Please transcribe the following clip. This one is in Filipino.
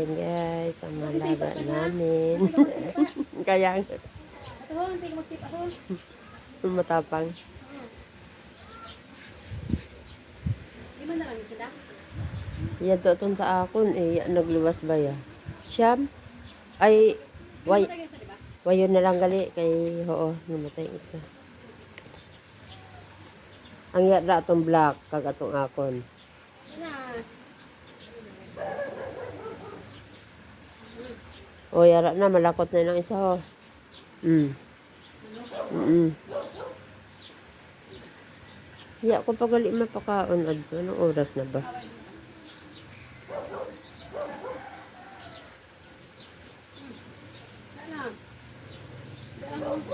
Yan guys, ang malaga namin. Kaya Ahon, tingin mo sip ahon. matapang. Di man na lang sila. Yan to itong sa akon eh. Nagluwas ba ya? Siyam? Ay, way, Di sa diba? wayon na lang gali. Kay, oo, namatay ang isa. Ang yara itong black, kag atong akon. Na. O, yara na, malakot na ng isa ho. Ya, kung pagali mapakaon adto, anong oras na ba? Na. Daan mo.